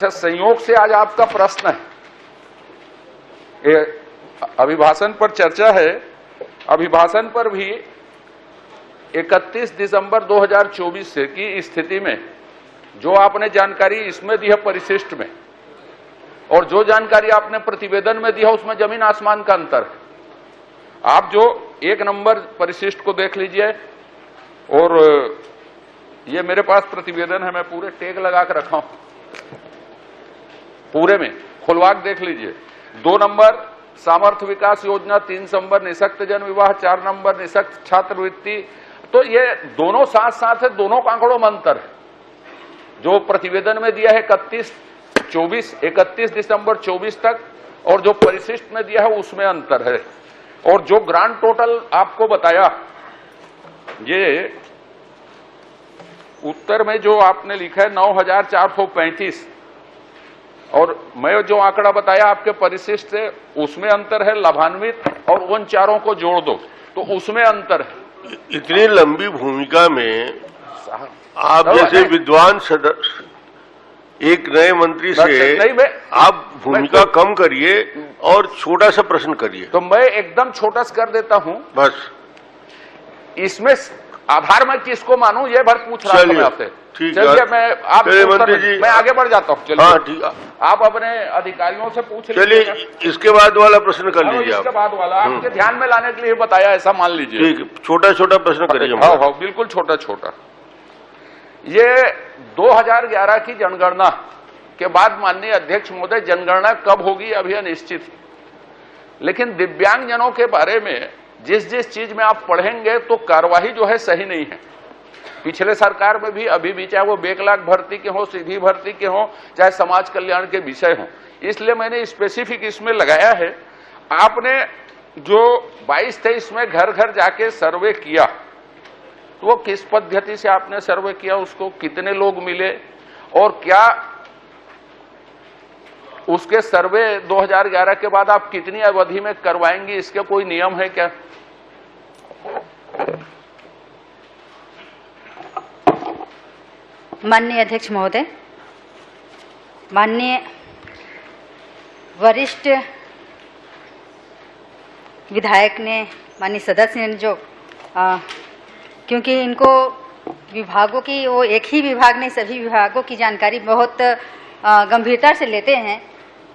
संयोग से आज आपका प्रश्न है, अभिभाषण पर चर्चा है। अभिभाषण पर भी 31 दिसंबर 2024 से की स्थिति में जो आपने जानकारी इसमें दी है परिशिष्ट में, और जो जानकारी आपने प्रतिवेदन में दी है उसमें जमीन आसमान का अंतर है। आप जो 1 नंबर परिशिष्ट को देख लीजिए, और ये मेरे पास प्रतिवेदन है, मैं पूरे टैग लगा कर रखा हूं, पूरे में खुलवा के देख लीजिए। 2 नंबर सामर्थ्य विकास योजना, 3 नंबर निःशक्त जन विवाह, 4 नंबर निःशक्त छात्रवृत्ति। तो ये दोनों साथ साथ है, दोनों का आंकड़ों में अंतर है। जो प्रतिवेदन में दिया है 31 दिसंबर 24 तक, और जो परिशिष्ट में दिया है उसमें अंतर है। और जो ग्रांड टोटल आपको बताया, ये उत्तर में जो आपने लिखा है 9,435, और मैं जो आंकड़ा बताया आपके परिशिष्ट से उसमें अंतर है। लाभान्वित और उन चारों को जोड़ दो तो उसमें अंतर है। इतनी लंबी भूमिका में आप जैसे विद्वान सदस्य एक नए मंत्री से आप भूमिका कम करिए और छोटा सा प्रश्न करिए। तो मैं एकदम छोटा सा कर देता हूं बस। इसमें आधार मैं किसको मानूं ये भर पूछ रहा हूं आपसे। चलिए मैं आगे बढ़ जाता हूं। चलिए हाँ ठीक है, आप अपने अधिकारियों से पूछ लीजिए। चलिए इसके बाद वाला प्रश्न कर लीजिए। इसके बाद वाला आपके ध्यान में लाने के लिए बताया, ऐसा मान लीजिए। ठीक, छोटा छोटा प्रश्न करिए। हाँ, बिल्कुल छोटा छोटा। ये 2011 की जनगणना के बाद माननीय अध्यक्ष महोदय, जनगणना कब होगी अभी अनिश्चित है, लेकिन दिव्यांगजनों के बारे में जिस जिस चीज में आप पढ़ेंगे तो कार्यवाही जो है सही नहीं है। पिछले सरकार में भी, अभी भी, चाहे वो बैकलॉग भर्ती के हो, सीधी भर्ती के हो, चाहे समाज कल्याण के विषय हो, इसलिए मैंने स्पेसिफिक इसमें लगाया है। आपने जो 22-23 में घर घर जाके सर्वे किया, तो वो किस पद्धति से आपने सर्वे किया, उसको कितने लोग मिले, और क्या उसके सर्वे 2011 के बाद आप कितनी अवधि में करवाएंगे, इसके कोई नियम है क्या? माननीय अध्यक्ष महोदय, माननीय वरिष्ठ विधायक ने, माननीय सदस्य ने जो क्योंकि इनको विभागों की, वो एक ही विभाग नहीं सभी विभागों की जानकारी बहुत गंभीरता से लेते हैं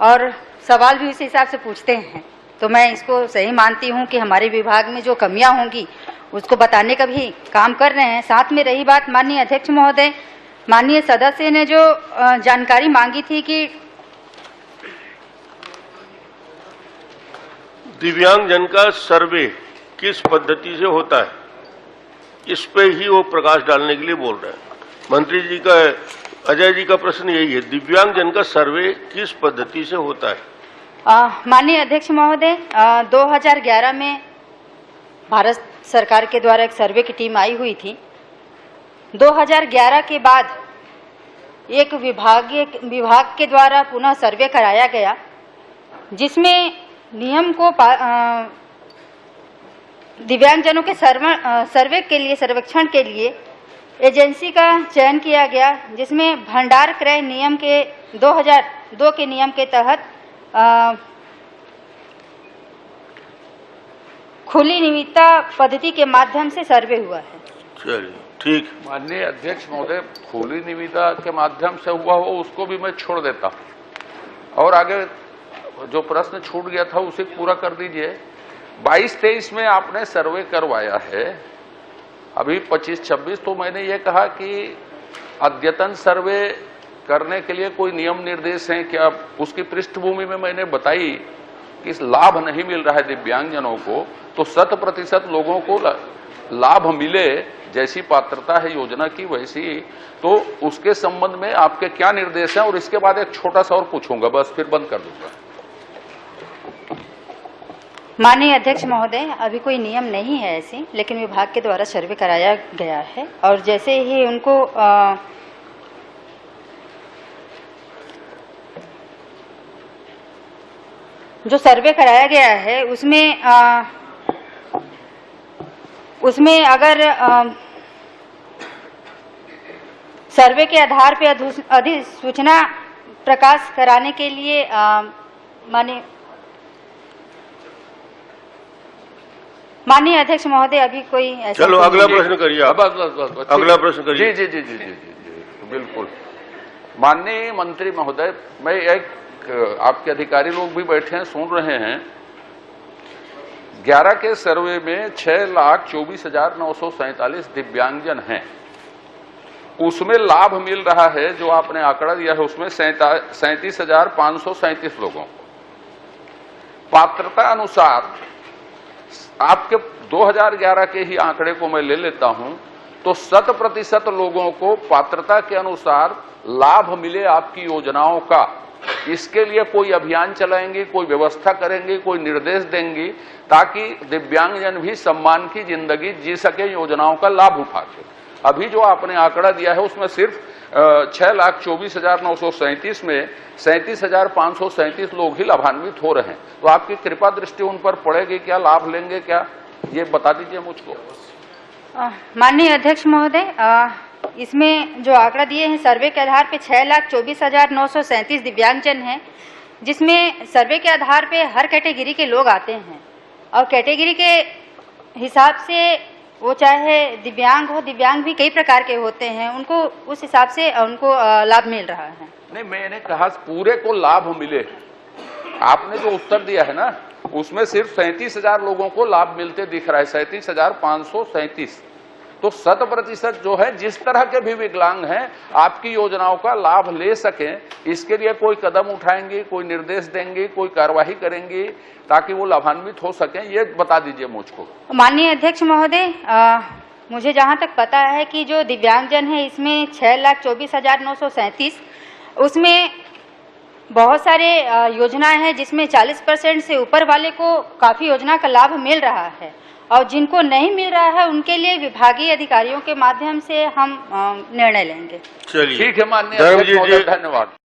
और सवाल भी उसी हिसाब से पूछते हैं, तो मैं इसको सही मानती हूं कि हमारे विभाग में जो कमियां होंगी उसको बताने का भी काम कर रहे हैं। साथ में रही बात माननीय अध्यक्ष महोदय, माननीय सदस्य ने जो जानकारी मांगी थी कि दिव्यांगजन का सर्वे किस पद्धति से होता है, इस पे ही वो प्रकाश डालने के लिए बोल रहे हैं। मंत्री जी का, अजय जी का प्रश्न यही है, दिव्यांगजन का सर्वे किस पद्धति से होता है? माननीय अध्यक्ष महोदय, 2011 में भारत सरकार के द्वारा एक सर्वे की टीम आई हुई थी। 2011 के बाद एक विभाग के द्वारा पुनः सर्वे कराया गया, जिसमें नियम को दिव्यांगजनों के सर्वे के लिए, सर्वेक्षण के लिए एजेंसी का चयन किया गया, जिसमें भंडार क्रय नियम के 2002 के नियम के तहत खुली निविदा पद्धति के माध्यम से सर्वे हुआ है। चलिए ठीक। माननीय अध्यक्ष महोदय, खुली निविदा के माध्यम से हुआ हो उसको भी मैं छोड़ देता हूं, और आगे जो प्रश्न छूट गया था उसे पूरा कर दीजिए। 22-23 में आपने सर्वे करवाया है, अभी 25-26, तो मैंने ये कहा कि अद्यतन सर्वे करने के लिए कोई नियम निर्देश है क्या? उसकी पृष्ठभूमि में मैंने बताई कि लाभ नहीं मिल रहा है दिव्यांगजनों को, तो 100% लोगों को लाभ मिले, जैसी पात्रता है योजना की वैसी, तो उसके संबंध में आपके क्या निर्देश हैं? और इसके बाद एक छोटा सा और पूछूंगा, बस फिर बंद कर दूंगा। माननीय अध्यक्ष महोदय, अभी कोई नियम नहीं है ऐसी, लेकिन विभाग के द्वारा सर्वे कराया गया है, और जैसे ही उनको जो सर्वे कराया गया है उसमें अगर सर्वे के आधार पर अधिसूचना प्रकाश कराने के लिए माननीय अध्यक्ष महोदय अभी कोई ऐसा चलो अगला प्रश्न करिए आप। बस अगला प्रश्न करिए। जी जी जी जी जी जी जी बिल्कुल। माननीय मंत्री महोदय, मैं एक आपके अधिकारी लोग भी बैठे हैं, सुन रहे हैं। 11 के सर्वे में 6,24,947 दिव्यांगजन हैं। उसमें लाभ मिल रहा है, जो आपने आंकड़ा दिया है उसमें 37,537 लोगों को। पात्रता अनुसार आपके 2011 के ही आंकड़े को मैं ले लेता हूं, तो 100% लोगों को पात्रता के अनुसार लाभ मिले आपकी योजनाओं का। इसके लिए कोई अभियान चलाएंगे, कोई व्यवस्था करेंगे, कोई निर्देश देंगी, ताकि दिव्यांगजन भी सम्मान की जिंदगी जी सके, योजनाओं का लाभ उठा के। अभी जो आपने आंकड़ा दिया है उसमें सिर्फ 6,24,937 में 37,537 लोग ही लाभान्वित हो रहे हैं। तो आपकी कृपा दृष्टि उन पर पड़ेगी क्या, लाभ लेंगे क्या, ये बता दीजिए मुझको। माननीय अध्यक्ष महोदय, इसमें जो आंकड़ा दिए हैं सर्वे के आधार पे 6,24,937 दिव्यांगजन हैं, जिसमें सर्वे के आधार पे हर कैटेगरी के लोग आते हैं और कैटेगरी के हिसाब से वो चाहे दिव्यांग हो, दिव्यांग भी कई प्रकार के होते हैं, उनको उस हिसाब से उनको लाभ मिल रहा है। नहीं, मैंने कहा पूरे को लाभ मिले। आपने जो उत्तर दिया है ना, उसमें सिर्फ 37,000 लोगों को लाभ मिलते दिख रहा है, 37,537। तो 100% जो है, जिस तरह के भी विकलांग हैं, आपकी योजनाओं का लाभ ले सकें, इसके लिए कोई कदम उठाएंगे, कोई निर्देश देंगे, कोई कार्यवाही करेंगे ताकि वो लाभान्वित हो सकें, ये बता दीजिए मुझको। माननीय अध्यक्ष महोदय, मुझे जहां तक पता है कि जो दिव्यांगजन है इसमें 6,24,937, उसमें बहुत सारे योजनाएं हैं जिसमें 40% से ऊपर वाले को काफी योजना का लाभ मिल रहा है, और जिनको नहीं मिल रहा है उनके लिए विभागीय अधिकारियों के माध्यम से हम निर्णय लेंगे। चलिए, ठीक है माननीय अध्यक्ष महोदय, धन्यवाद।